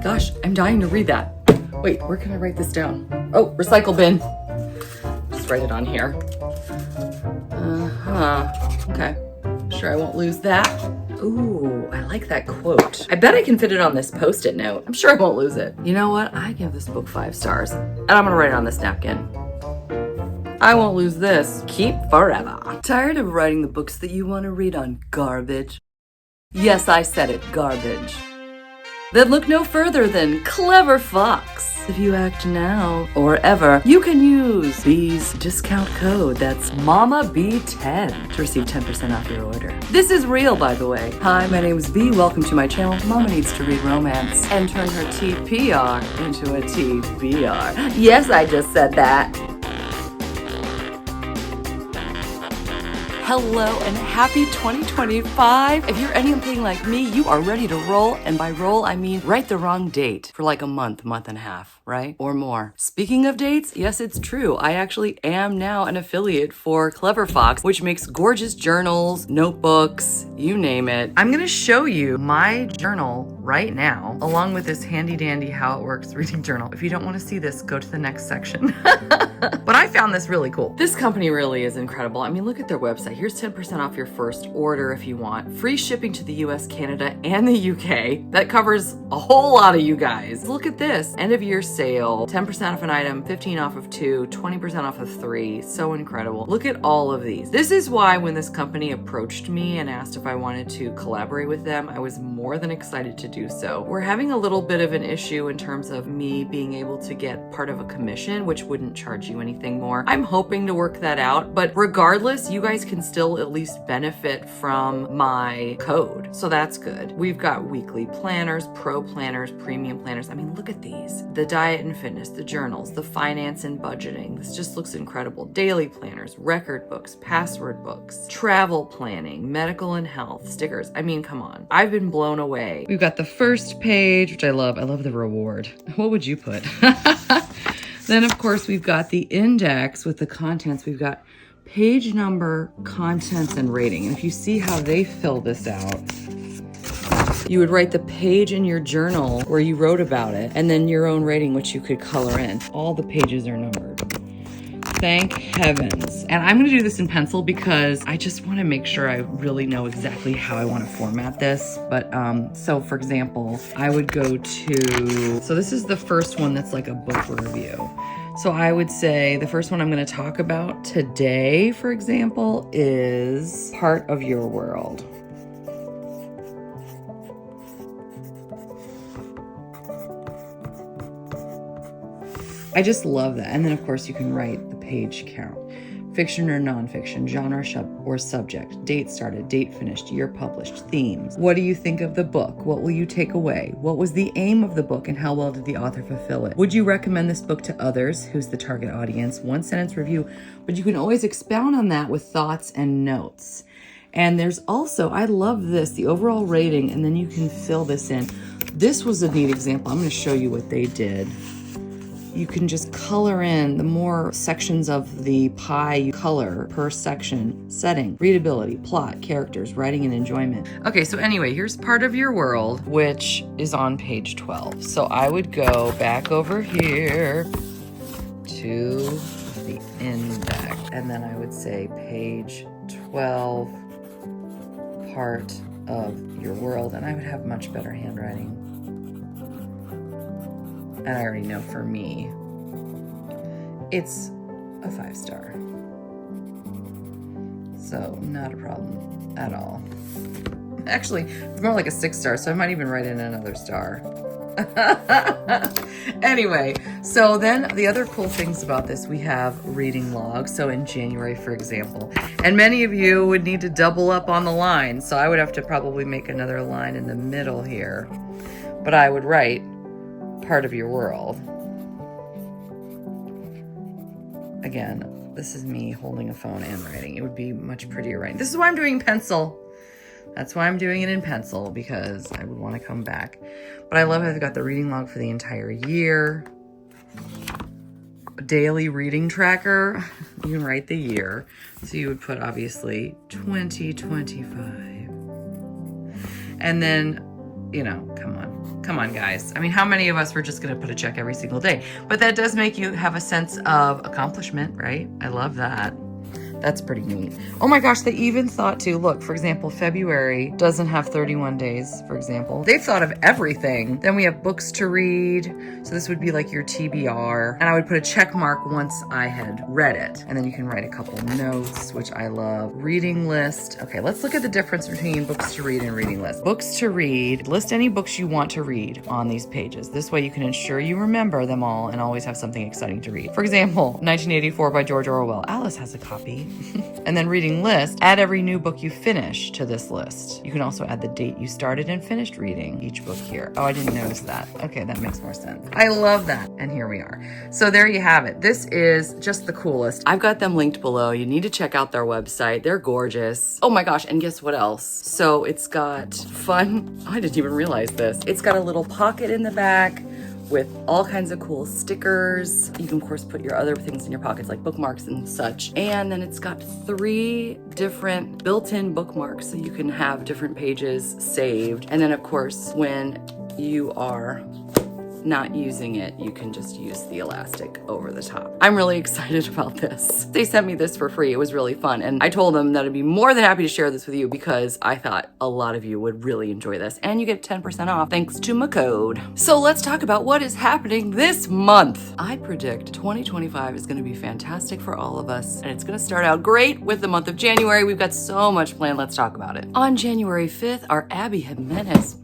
gosh, I'm dying to read that. Wait, where can I write this down? Oh, recycle bin. Just write it on here. Okay. Sure I won't lose that. Ooh, I like that quote. I bet I can fit it on this Post-it note. I'm sure I won't lose it. You know what? I give this book 5 stars. And I'm gonna write it on this napkin. I won't lose this. Keep forever. Tired of writing the books that you want to read on garbage? Yes, I said it, garbage. Then look no further than Clever Fox. If you act now or ever, you can use B's discount code. That's MAMAB10 to receive 10% off your order. This is real, by the way. Hi, my name is B. Welcome to my channel. Mama needs to read romance and turn her TPR into a TBR. Yes, I just said that. Hello and happy 2025. If you're anything like me, you are ready to roll. And by roll, I mean write the wrong date for like a month and a half, right? Or more. Speaking of dates, yes, it's true. I actually am now an affiliate for Clever Fox, which makes gorgeous journals, notebooks, you name it. I'm gonna show you my journal right now, along with this handy dandy How It Works reading journal. If you don't wanna see this, go to the next section. But I found this really cool. This company really is incredible. I mean, look at their website. Here's 10% off your first order if you want. Free shipping to the US, Canada, and the UK. That covers a whole lot of you guys. Look at this. End of year sale. 10% off an item, 15 off of 2, 20% off of 3. So incredible. Look at all of these. This is why when this company approached me and asked if I wanted to collaborate with them, I was more than excited to do so. We're having a little bit of an issue in terms of me being able to get part of a commission, which wouldn't charge you anything more. I'm hoping to work that out, but regardless, you guys can still at least benefit from my code. So that's good. We've got weekly planners, pro planners, premium planners. I mean, look at these. The diet and fitness, the journals, the finance and budgeting. This just looks incredible. Daily planners, record books, password books, travel planning, medical and health, stickers. I mean, come on. I've been blown away. We've got the first page, which I love. I love the reward. What would you put? Then, of course, we've got the index with the contents. We've got page number, contents, and rating. And if you see how they fill this out, you would write the page in your journal where you wrote about it, and then your own rating, which you could color in. All the pages are numbered. Thank heavens. And I'm gonna do this in pencil because I just wanna make sure I really know exactly how I wanna format this. But so for example, I would go to, so this is the first one that's like a book review. So I would say the first one I'm gonna talk about today, for example, is Part of Your World. I just love that. And then of course you can write the page count. Fiction or nonfiction, genre or subject, date started, date finished, year published, themes. What do you think of the book? What will you take away? What was the aim of the book and how well did the author fulfill it? Would you recommend this book to others? Who's the target audience? 1 sentence review, but you can always expound on that with thoughts and notes. And there's also, I love this, the overall rating, and then you can fill this in. This was a neat example. I'm going to show you what they did. You can just color in the more sections of the pie you color per section. Setting, readability, plot, characters, writing, and enjoyment. Okay, so anyway, here's Part of Your World, which is on page 12. So I would go back over here to the index, and then I would say page 12, Part of Your World, and I would have much better handwriting. And I already know for me, it's a 5-star. So not a problem at all. Actually, it's more like a 6-star, so I might even write in another star. Anyway, so then the other cool things about this, we have reading logs. So in January, for example, and many of you would need to double up on the line. So I would have to probably make another line in the middle here, but I would write Part of Your World. Again, this is me holding a phone and writing. It would be much prettier writing. This is why I'm doing pencil. That's why I'm doing it in pencil, because I would want to come back. But I love how they've got the reading log for the entire year. Daily reading tracker. You can write the year. So you would put obviously 2025. And then, you know, come on. Come on, guys. I mean, how many of us were just going to put a check every single day? But that does make you have a sense of accomplishment, right? I love that. That's pretty neat. Oh my gosh, they even thought to, look, for example, February doesn't have 31 days, for example. They've thought of everything. Then we have books to read. So this would be like your TBR. And I would put a check mark once I had read it. And then you can write a couple notes, which I love. Reading list. Okay, let's look at the difference between books to read and reading list. Books to read. List any books you want to read on these pages. This way you can ensure you remember them all and always have something exciting to read. For example, 1984 by George Orwell. Alice has a copy. And then reading list, add every new book you finish to this list. You can also add the date you started and finished reading each book here. Oh, I didn't notice that. Okay, that makes more sense. I love that. And here we are. So there you have it. This is just the coolest. I've got them linked below. You need to check out their website. They're gorgeous. Oh my gosh, and guess what else? So it's got fun. I didn't even realize this. It's got a little pocket in the back with all kinds of cool stickers. You can, of course, put your other things in your pockets, like bookmarks and such. And then it's got 3 different built-in bookmarks, so you can have different pages saved. And then, of course, when you are not using it, you can just use the elastic over the top. I'm really excited about this. They sent me this for free. It was really fun. And I told them that I'd be more than happy to share this with you because I thought a lot of you would really enjoy this. And you get 10% off thanks to my code. So let's talk about what is happening this month. I predict 2025 is going to be fantastic for all of us. And it's going to start out great with the month of January. We've got so much planned. Let's talk about it. On January 5th, our Abby Jimenez.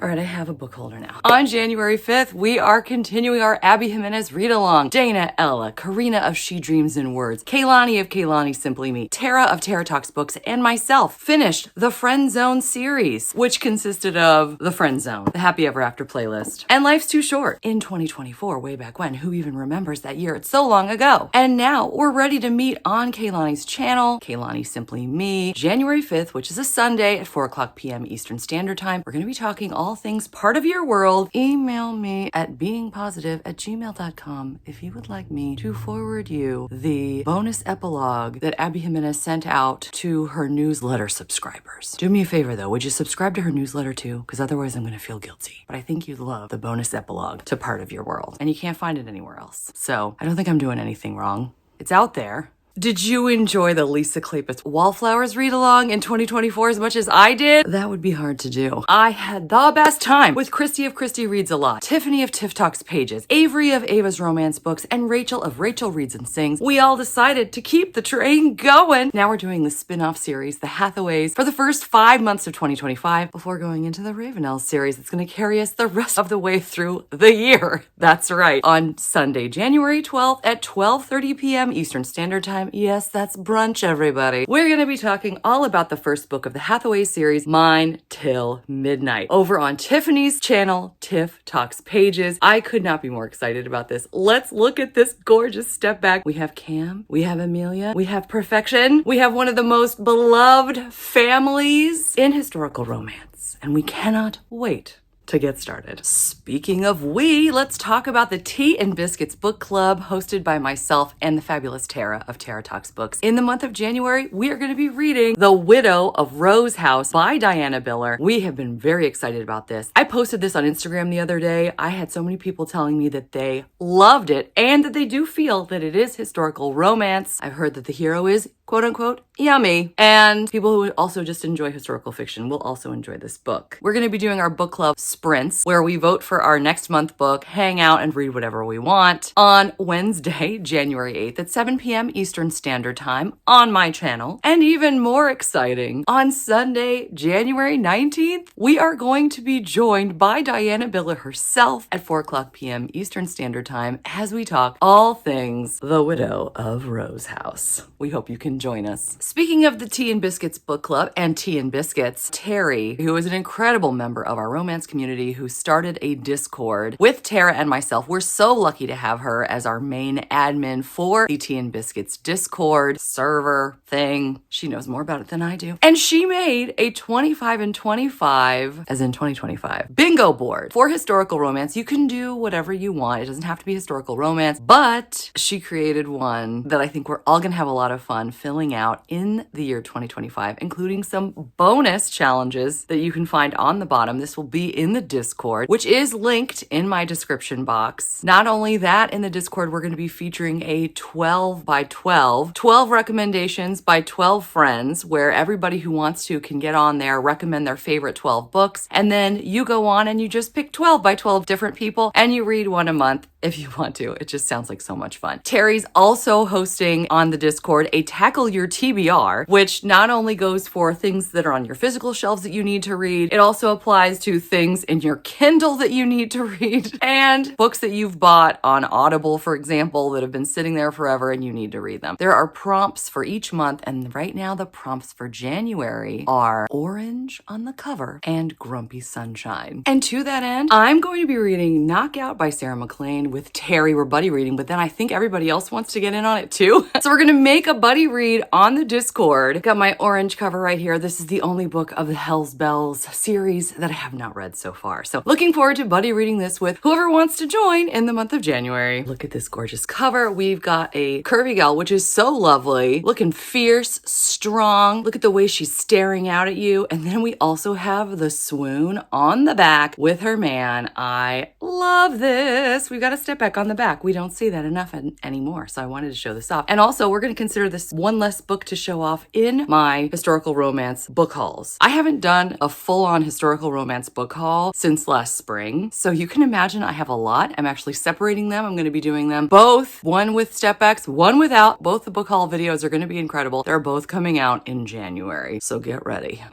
All right, I have a book holder now. On January 5th, we are continuing our Abby Jimenez read-along. Dana, Ella, Karina of She Dreams in Words, Kaylani of Kaylani Simply Me, Tara of Tara Talks Books, and myself finished the Friend Zone series, which consisted of The Friend Zone, the Happy Ever After playlist, and Life's Too Short. In 2024, way back when, who even remembers that year? It's so long ago. And now we're ready to meet on Kaylani's channel, Kaylani Simply Me, January 5th, which is a Sunday at 4:00 p.m. Eastern Standard Time. We're going to be talking all things part of your world. Email me at beingpositive@gmail.com if you would like me to forward you the bonus epilogue that Abby Jimenez sent out to her newsletter subscribers. Do me a favor though, would you subscribe to her newsletter too? Because otherwise I'm going to feel guilty. But I think you'd love the bonus epilogue to Part of Your World. And you can't find it anywhere else. So I don't think I'm doing anything wrong. It's out there. Did you enjoy the Lisa Kleypas Wallflowers read-along in 2024 as much as I did? That would be hard to do. I had the best time with Christy of Christy Reads a Lot, Tiffany of Tiff Talks Pages, Avery of Ava's Romance Books, and Rachel of Rachel Reads and Sings. We all decided to keep the train going. Now we're doing the spin-off series, The Hathaways, for the first 5 months of 2025 before going into the Ravenel series. It's going to carry us the rest of the way through the year. That's right. On Sunday, January 12th at 12:30 p.m. Eastern Standard Time. Yes, that's brunch, everybody. We're going to be talking all about the first book of the Hathaway series, Mine Till Midnight, over on Tiffany's channel, Tiff Talks Pages. I could not be more excited about this. Let's look at this gorgeous step back. We have Cam, we have Amelia, we have Perfection, we have one of the most beloved families in historical romance, and we cannot wait to get started. Speaking of let's talk about the Tea and Biscuits Book Club hosted by myself and the fabulous Tara of Tara Talks Books. In the month of January, we are going to be reading The Widow of Rose House by Diana Biller. We have been very excited about this. I posted this on Instagram the other day. I had so many people telling me that they loved it and that they do feel that it is historical romance. I've heard that the hero is quote unquote yummy, and people who also just enjoy historical fiction will also enjoy this book. We're going to be doing our book club sprints where we vote for our next month book, hang out and read whatever we want on Wednesday, January 8th at 7 p.m. Eastern Standard Time on my channel. And even more exciting, on Sunday, January 19th, we are going to be joined by Diana Biller herself at 4:00 p.m. Eastern Standard Time as we talk all things The Widow of Rose House. We hope you can join us. Speaking of the Tea and Biscuits Book Club and Tea and Biscuits, Terry, who is an incredible member of our romance community who started a Discord with Tara and myself. We're so lucky to have her as our main admin for the Tea and Biscuits Discord server thing. She knows more about it than I do. And she made a 25 and 25, as in 2025, bingo board for historical romance. You can do whatever you want. It doesn't have to be historical romance, but she created one that I think we're all going to have a lot of fun filling out in the year 2025, including some bonus challenges that you can find on the bottom. This will be in the Discord, which is linked in my description box. Not only that, in the Discord, we're going to be featuring a 12 by 12 recommendations by 12 friends, where everybody who wants to can get on there, recommend their favorite 12 books, and then you go on and you just pick 12 by 12 different people and you read one a month if you want to. It just sounds like so much fun. Terry's also hosting on the Discord a Tackle Your TBR, which not only goes for things that are on your physical shelves that you need to read, it also applies to things in your Kindle that you need to read and books that you've bought on Audible, for example, that have been sitting there forever and you need to read them. There are prompts for each month, and right now the prompts for January are orange on the cover and grumpy sunshine. And to that end, I'm going to be reading Knockout by Sarah McLean with Terry. We're buddy reading, but then I think everybody else wants to get in on it too. So we're gonna make a buddy read on the Discord. Got my orange cover right here. This is the only book of the Hell's Bells series that I have not read so far. So looking forward to buddy reading this with whoever wants to join in the month of January. Look at this gorgeous cover. We've got a curvy gal, which is so lovely, looking fierce, strong. Look at the way she's staring out at you. And then we also have the swoon on the back with her man. I love this. We've got a step back on the back. We don't see that enough anymore, so I wanted to show this off. And also, we're going to consider this one less book to show off in my historical romance book hauls. I haven't done a full-on historical romance book haul since last spring, so you can imagine I have a lot. I'm actually separating them. I'm going to be doing them both, one with step backs, one without. Both the book haul videos are going to be incredible. They're both coming out in January, so get ready.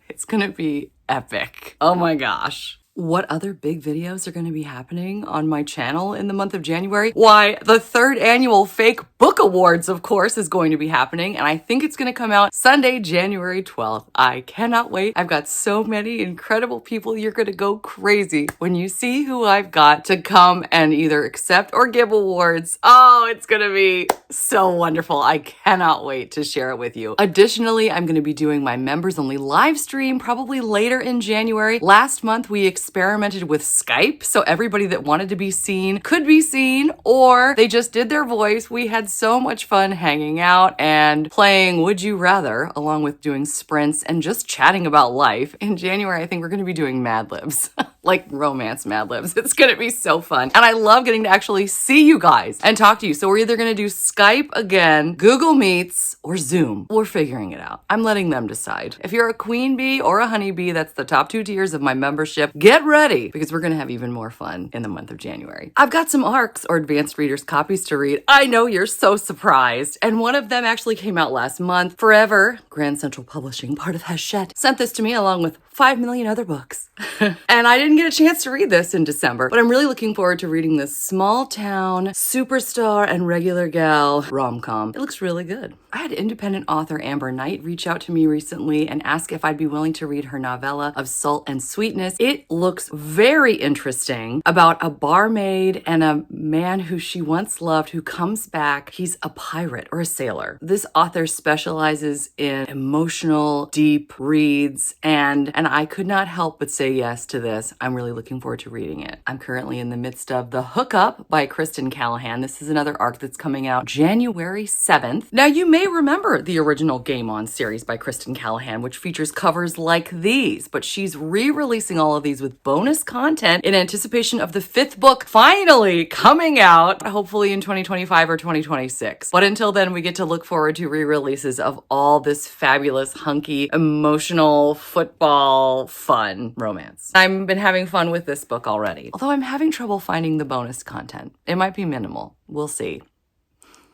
It's going to be epic. Oh my gosh. What other big videos are going to be happening on my channel in the month of January? Why, the 3rd annual Fake Book Awards, of course, is going to be happening, and I think it's going to come out Sunday, January 12th. I cannot wait. I've got so many incredible people. You're going to go crazy when you see who I've got to come and either accept or give awards. Oh, it's going to be so wonderful. I cannot wait to share it with you. Additionally, I'm going to be doing my members only live stream probably later in January. Last month, we experimented with Skype, so everybody that wanted to be seen could be seen, or they just did their voice. We had so much fun hanging out and playing Would You Rather, along with doing sprints and just chatting about life. In January, I think we're going to be doing Mad Libs. Like romance Mad Libs. It's going to be so fun. And I love getting to actually see you guys and talk to you. So we're either going to do Skype again, Google Meets, or Zoom. We're figuring it out. I'm letting them decide. If you're a queen bee or a honey bee, that's the top 2 tiers of my membership. Get ready, because we're going to have even more fun in the month of January. I've got some ARCs, or advanced readers copies, to read. I know you're so surprised. And one of them actually came out last month. Forever, Grand Central Publishing, part of Hachette, sent this to me along with 5 million other books. And I didn't get a chance to read this in December, but I'm really looking forward to reading this small town, superstar and regular gal rom-com. It looks really good. I had independent author Amber Knight reach out to me recently and ask if I'd be willing to read her novella of Salt and Sweetness. It looks very interesting, about a barmaid and a man who she once loved who comes back. He's a pirate or a sailor. This author specializes in emotional, deep reads, and I could not help but say yes to this. I'm really looking forward to reading it. I'm currently in the midst of The Hookup by Kristen Callahan. This is another arc that's coming out January 7th. Now, you may remember the original Game On series by Kristen Callahan, which features covers like these, but she's re-releasing all of these with bonus content in anticipation of the 5th book finally coming out, hopefully in 2025 or 2026. But until then, we get to look forward to re-releases of all this fabulous, hunky, emotional, football, fun romance. I've been having fun with this book already, although I'm having trouble finding the bonus content. It might be minimal. We'll see.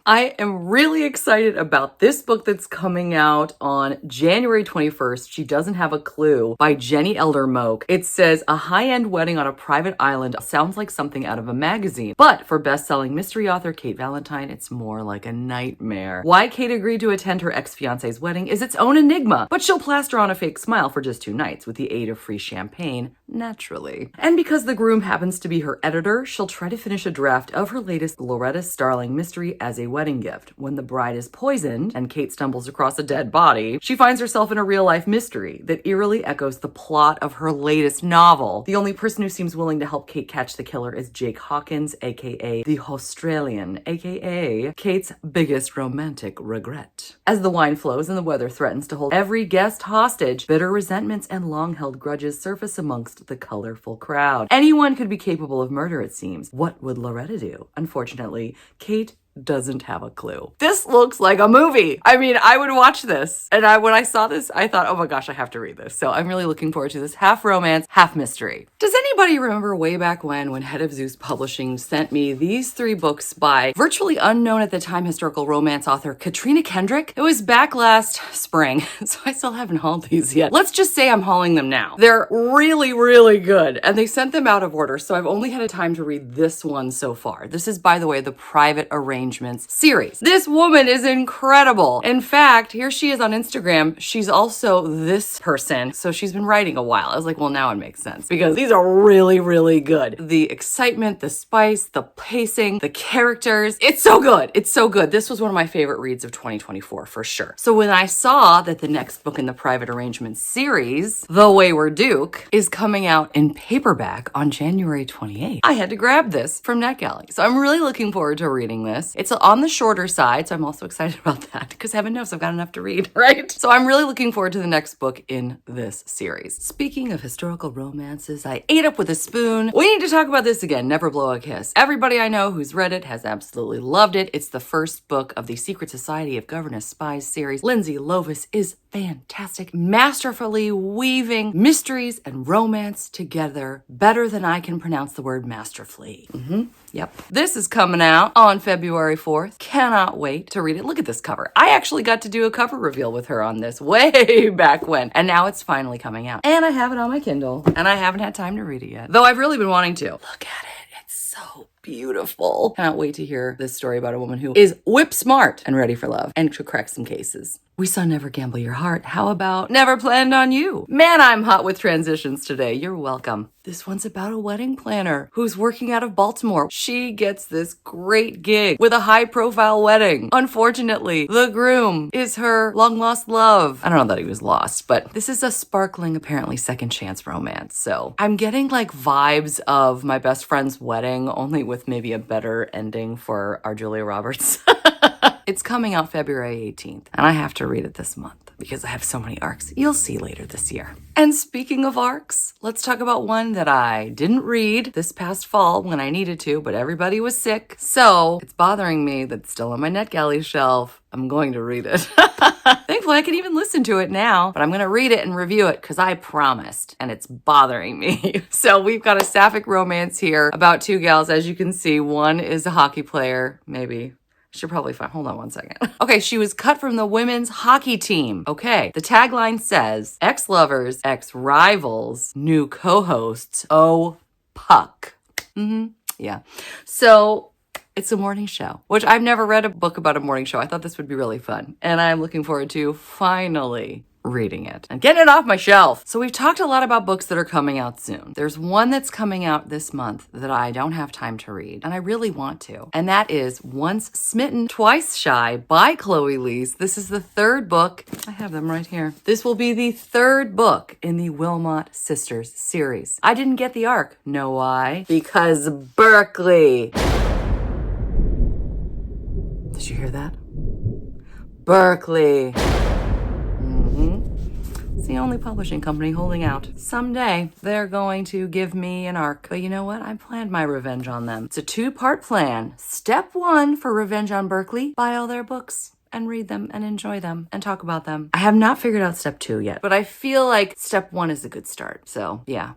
I am really excited about this book that's coming out on January 21st. She Doesn't Have a Clue by Jenny Elder Moak. It says a high-end wedding on a private island sounds like something out of a magazine. But for best-selling mystery author Kate Valentine, it's more like a nightmare. Why Kate agreed to attend her ex-fiance's wedding is its own enigma, but she'll plaster on a fake smile for just 2 nights with the aid of free champagne, naturally. And because the groom happens to be her editor, she'll try to finish a draft of her latest Loretta Starling mystery as a wedding gift. When the bride is poisoned and Kate stumbles across a dead body, she finds herself in a real-life mystery that eerily echoes the plot of her latest novel. The only person who seems willing to help Kate catch the killer is Jake Hawkins, aka the Australian, aka Kate's biggest romantic regret. As the wine flows and the weather threatens to hold every guest hostage, bitter resentments and long-held grudges surface amongst the colorful crowd. Anyone could be capable of murder, it seems. What would Loretta do? Unfortunately, Kate doesn't have a clue. This looks like a movie. I mean, I would watch this. And when I saw this, I thought, oh my gosh, I have to read this. So I'm really looking forward to this. Half romance, half mystery. Does anybody remember way back when Head of Zeus Publishing sent me these 3 books by virtually unknown at the time historical romance author Katrina Kendrick? It was back last spring, so I still haven't hauled these yet. Let's just say I'm hauling them now. They're really, really good. And they sent them out of order, so I've only had time to read this one so far. This is, by the way, the Private Arrangements series. This woman is incredible. In fact, here she is on Instagram. She's also this person. So she's been writing a while. I was like, well, now it makes sense because these are really, really good. The excitement, the spice, the pacing, the characters. It's so good. It's so good. This was one of my favorite reads of 2024 for sure. So when I saw that the next book in the Private Arrangements series, The Wayward Duke, is coming out in paperback on January 28th, I had to grab this from NetGalley. So I'm really looking forward to reading this. It's on the shorter side, so I'm also excited about that because heaven knows I've got enough to read, right? So I'm really looking forward to the next book in this series. Speaking of historical romances, I ate up with a spoon. We need to talk about this again, Never Blow a Kiss. Everybody I know who's read it has absolutely loved it. It's the first book of the Secret Society of Governess Spies series. Lindsay Lovis is fantastic, masterfully weaving mysteries and romance together better than I can pronounce the word masterfully. Yep. This is coming out on February 4th. Cannot wait to read it. Look at this cover. I actually got to do a cover reveal with her on this way back when, and now it's finally coming out. And I have it on my Kindle, and I haven't had time to read it yet, though I've really been wanting to. Look at it. It's so beautiful. Cannot wait to hear this story about a woman who is whip smart and ready for love and to crack some cases. We saw Never Gamble Your Heart. How about Never Planned on You? Man, I'm hot with transitions today. You're welcome. This one's about a wedding planner who's working out of Baltimore. She gets this great gig with a high-profile wedding. Unfortunately, the groom is her long-lost love. I don't know that he was lost, but this is a sparkling, apparently second-chance romance. So I'm getting like vibes of My Best Friend's Wedding, only with maybe a better ending for our Julia Roberts. It's coming out February 18th, and I have to read it this month because I have so many arcs. You'll see later this year. And speaking of arcs, let's talk about one that I didn't read this past fall when I needed to, but everybody was sick. So it's bothering me that it's still on my NetGalley shelf. I'm going to read it. Thankfully, I can even listen to it now, but I'm going to read it and review it because I promised, and it's bothering me. So we've got a sapphic romance here about 2 gals. As you can see, one is a hockey player, maybe. Should probably find, hold on one second. Okay, she was cut from the women's hockey team. Okay, the tagline says, ex-lovers, ex-rivals, new co-hosts, oh, puck. Yeah. So it's a morning show, which I've never read a book about a morning show. I thought this would be really fun. And I'm looking forward to finally reading it and getting it off my shelf. So we've talked a lot about books that are coming out soon. There's one that's coming out this month that I don't have time to read, and I really want to. And that is Once Smitten, Twice Shy by Chloe Leese. This is the 3rd book. I have them right here. This will be the 3rd book in the Wilmot Sisters series. I didn't get the arc. Know why? Because Berkeley. Did you hear that? Berkeley. It's the only publishing company holding out. Someday, they're going to give me an arc. But you know what? I planned my revenge on them. It's a 2-part plan. Step 1 for revenge on Berkeley: buy all their books and read them and enjoy them and talk about them. I have not figured out step 2 yet, but I feel like step 1 is a good start. So, yeah.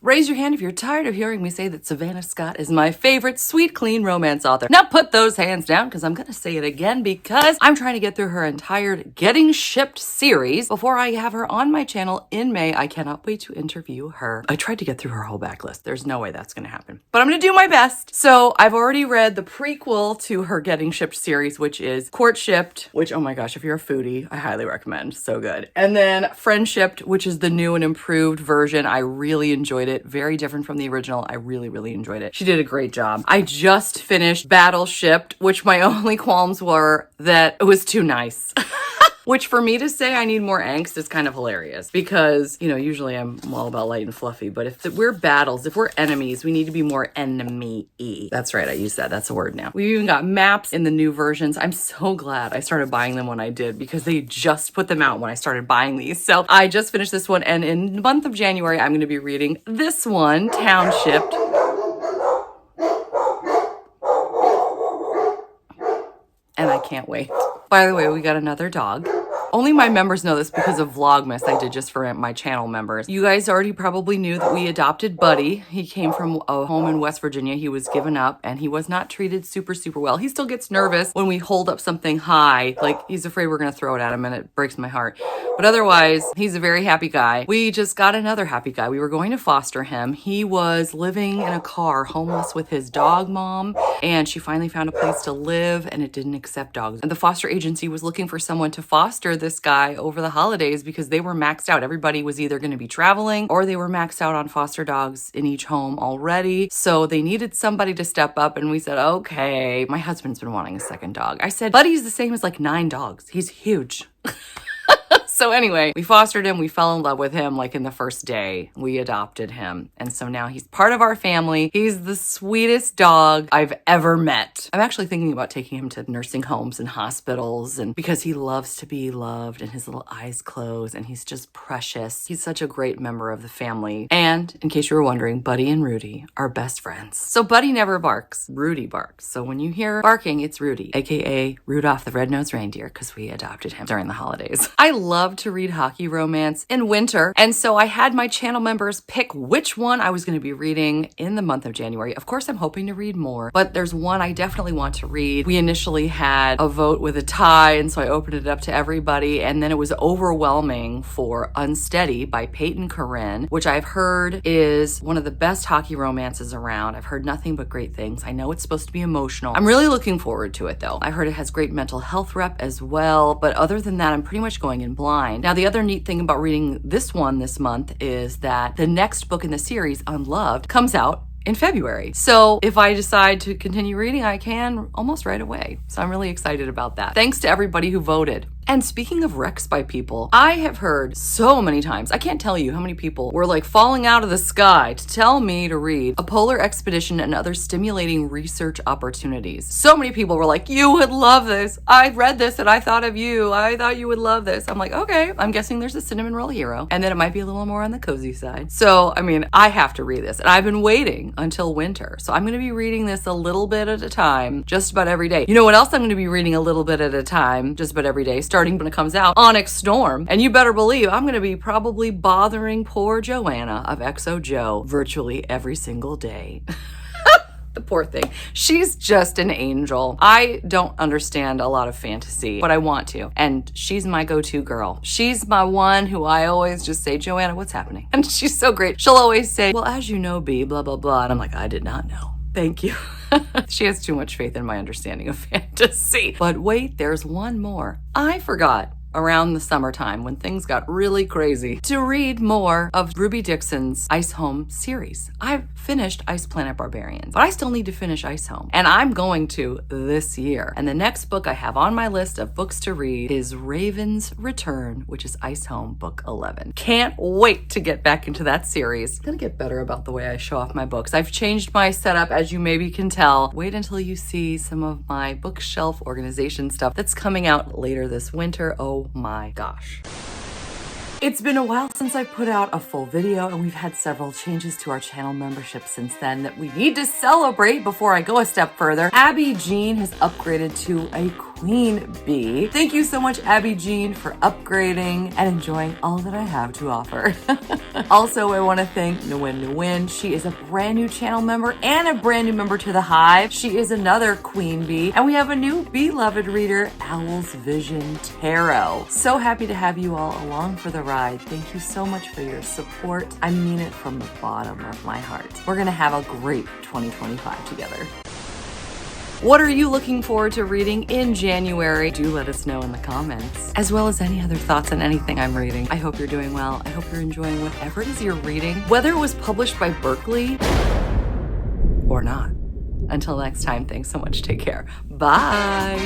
Raise your hand if you're tired of hearing me say that Savannah Scott is my favorite sweet, clean romance author. Now put those hands down, because I'm going to say it again because I'm trying to get through her entire Getting Shipped series before I have her on my channel in May. I cannot wait to interview her. I tried to get through her whole backlist. There's no way that's going to happen, but I'm going to do my best. So I've already read the prequel to her Getting Shipped series, which is Courtshipped, which, oh my gosh, if you're a foodie, I highly recommend. So good. And then Friendshipped, which is the new and improved version. I really enjoyed it. it. Very different from the original. I really, really enjoyed it. She did a great job. I just finished Battleshipped, which my only qualms were that it was too nice. Which for me to say I need more angst is kind of hilarious because, you know, usually I'm all about light and fluffy, but if we're battles, if we're enemies, we need to be more enemy-y. That's right, I use that. That's a word now. We even got maps in the new versions. I'm so glad I started buying them when I did because they just put them out when I started buying these. So I just finished this one, and in the month of January, I'm going to be reading this one, Townshipped. And I can't wait. By the way, we got another dog. Only my members know this because of Vlogmas I did just for my channel members. You guys already probably knew that we adopted Buddy. He came from a home in West Virginia. He was given up and he was not treated super well. He still gets nervous when we hold up something high. Like he's afraid we're gonna throw it at him and it breaks my heart. But otherwise, he's a very happy guy. We just got another happy guy. We were going to foster him. He was living in a car, homeless with his dog mom, and she finally found a place to live and it didn't accept dogs. And the foster agency was looking for someone to foster this guy over the holidays because they were maxed out. Everybody was either going to be traveling or they were maxed out on foster dogs in each home already. So they needed somebody to step up, and we said, okay. My husband's been wanting a second dog. I said, Buddy's the same as like 9 dogs. He's huge. So anyway, we fostered him. We fell in love with him like in the first day. We adopted him. And so now he's part of our family. He's the sweetest dog I've ever met. I'm actually thinking about taking him to nursing homes and hospitals, and because he loves to be loved and his little eyes close and he's just precious. He's such a great member of the family. And in case you were wondering, Buddy and Rudy are best friends. So Buddy never barks. Rudy barks. So when you hear barking, it's Rudy, aka Rudolph the Red-Nosed Reindeer, because we adopted him during the holidays. I love to read hockey romance in winter, and so I had my channel members pick which one I was going to be reading in the month of January. Of course, I'm hoping to read more, but there's one I definitely want to read. We initially had a vote with a tie, and so I opened it up to everybody, and then it was overwhelming for Unsteady by Peyton Corinne, which I've heard is one of the best hockey romances around. I've heard nothing but great things. I know it's supposed to be emotional. I'm really looking forward to it though. I heard it has great mental health rep as well, but other than that, I'm pretty much going in blind. Now, the other neat thing about reading this one this month is that the next book in the series, Unloved, comes out in February. So if I decide to continue reading, I can almost right away. So I'm really excited about that. Thanks to everybody who voted. And speaking of recs by people, I have heard so many times, I can't tell you how many people were like falling out of the sky to tell me to read A Polar Expedition and Other Stimulating Research Opportunities. So many people were like, you would love this. I read this and I thought of you. I thought you would love this. I'm like, okay, I'm guessing there's a cinnamon roll hero and then it might be a little more on the cozy side. So, I mean, I have to read this and I've been waiting until winter. So I'm going to be reading this a little bit at a time, just about every day. You know what else I'm going to be reading a little bit at a time, just about every day, starting when it comes out? Onyx Storm. And you better believe I'm going to be probably bothering poor Joanna of XO Joe virtually every single day. The poor thing. She's just an angel. I don't understand a lot of fantasy, but I want to. And she's my go-to girl. She's my one who I always just say, Joanna, what's happening? And she's so great. She'll always say, well, as you know, B, blah, blah, blah. And I'm like, I did not know. Thank you. She has too much faith in my understanding of fantasy. But wait, there's one more. I forgot around the summertime when things got really crazy to read more of Ruby Dixon's Ice Home series. I've finished Ice Planet Barbarians, but I still need to finish Ice Home, and I'm going to this year. And the next book I have on my list of books to read is Raven's Return, which is Ice Home book 11. Can't wait to get back into that series. I'm gonna get better about the way I show off my books. I've changed my setup, as you maybe can tell. Wait until you see some of my bookshelf organization stuff that's coming out later this winter. Oh my gosh. It's been a while since I put out a full video, and we've had several changes to our channel membership since then that we need to celebrate before I go a step further. Abby Jean has upgraded to a Queen Bee. Thank you so much, Abby Jean, for upgrading and enjoying all that I have to offer. Also, I want to thank Nguyen. She is a brand new channel member and a brand new member to the Hive. She is another Queen Bee, and we have a new beloved reader, Owl's Vision Tarot. So happy to have you all along for the ride. Thank you so much for your support. I mean it from the bottom of my heart. We're gonna have a great 2025 together. What are you looking forward to reading in January? Do let us know in the comments, as well as any other thoughts on anything I'm reading. I hope you're doing well. I hope you're enjoying whatever it is you're reading, whether it was published by Berkeley or not. Until next time, thanks so much. Take care. Bye.